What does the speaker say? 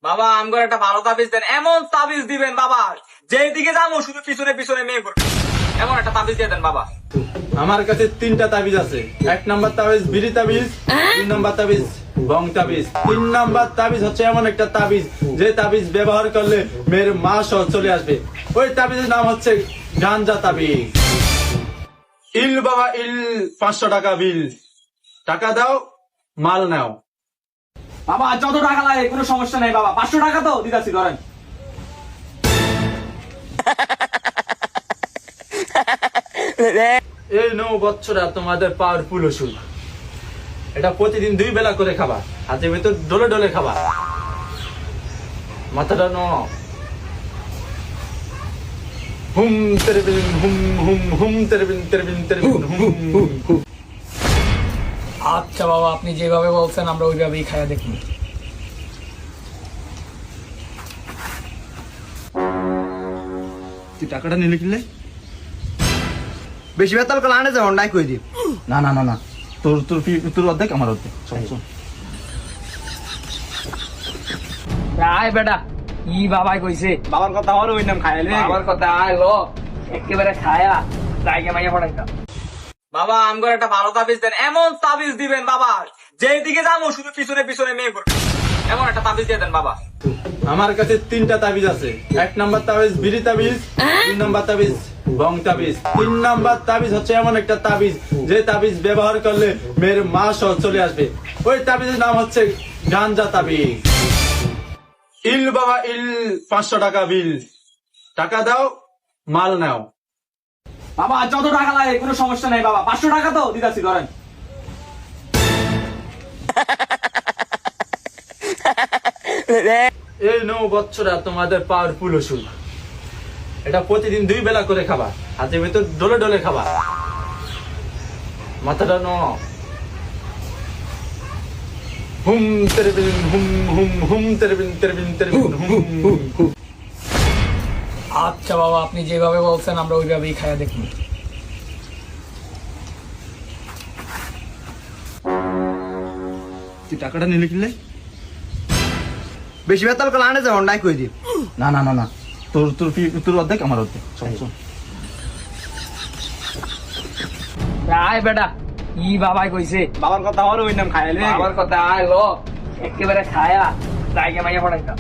বাবা আমগর একটা ভালো তাবিজ দেন, এমন তাবিজ দিবেন বাবা যেই দিকে যাবো শুধু পিছনে পিছনে মেয়ে করবে, এমন একটা তাবিজ দিয়ে দেন বাবা। আমার কাছে 3টা তাবিজ আছে। 1 নাম্বার তাবিজ বিড়ি তাবিজ, 2 নাম্বার তাবিজ বং তাবিজ, 3 নাম্বার তাবিজ হচ্ছে এমন একটা তাবিজ যে তাবিজ ব্যবহার করলে মেয়ের মা সহ চলে আসবে। ওই তাবিজের নাম হচ্ছে গাঞ্জা তাবিজ। ইল বাবা ইল, 500 টাকা বিল। টাকা দাও, মাল নাও। বাবা যত টাকা লাগে কোনো সমস্যা নেই বাবা, 500 টাকা তো দিতাছি ধরেন। এই 9 বছরা তোমাদের পাওয়ারফুল ওষুধ। এটা প্রতিদিন 2 বেলা করে খাবা, হাতের ভেতর ডলে ডলে খাবা। মাথাটা ন হুম তেরবিন হুম হুম হুম তেরবিন তেরবিন তেরবিন হুম হুম। আচ্ছা বাবা, আপনি যেভাবে বলছেন আমরা ওইভাবেই খাইয়া দেখুন। তুই টাকাটা নিলে কিনলে? বেশি বেতাল করে আনে যাও নাই কই দি। না না না না, তোর তোর তোর অর্ধেক আমার অর্ধেক। চল চল। আয় বেটা, ই বাবাই কইছে বাবার কথা হলো ওই নাম খাইলে আমার কথা আইলো একেবারে খায়া জায়গা মাইয়া পড়াইতাম। বাবা আমগর একটা ভালো তাবিজ দেন, এমন তাবিজ দিবেন বাবা যেই দিকে যাবো শুধু পিছনে পিছনে মেয়ে করবে, এমন একটা তাবিজ দিয়ে দেন বাবা। আমার কাছে 3টা তাবিজ আছে। 1 নাম্বার তাবিজ বিড়ি তাবিজ, 2 নাম্বার তাবিজ বং তাবিজ, 3 নাম্বার তাবিজ হচ্ছে এমন একটা তাবিজ যে তাবিজ ব্যবহার করলে মেয়ের মা সহ চলে আসবে। ওই তাবিজের নাম হচ্ছে গাঞ্জা তাবিজ। ইল বাবা ইল, 500 টাকা বিল। টাকা দাও, মাল নাও। বাবা যত টাকা লাগে কোনো সমস্যা নেই বাবা, 500 টাকা তো দিতাছি ধরেন। এই 9 বছরা তোমাদের পাওয়ারফুল ওষুধ। এটা প্রতিদিন 2 বেলা করে খাবা, হাতের ভেতর ডলে ডলে খাবা। মাথাটা ন হুম তেরবিন হুম হুম হুম তেরবিন তেরবিন তেরবিন হুম হুম। আচ্ছা বাবা, আপনি যেভাবে বলছেন আমরা ওইভাবেই খাইয়া দেখুন। তুই টাকাটা নিলে কিনলে? বেশি বেতাল করে আনে যাও নাই কই দি। না না না না, তোর তোর তোর অর্ধেক আমার অর্ধেক। চল চল। আয় বেটা, ই বাবাই কইছে বাবার কথা হলো ওই নাম খাইলে আমার কথা আইলো একেবারে খায়া জায়গা মাইয়া পড়াইতাম।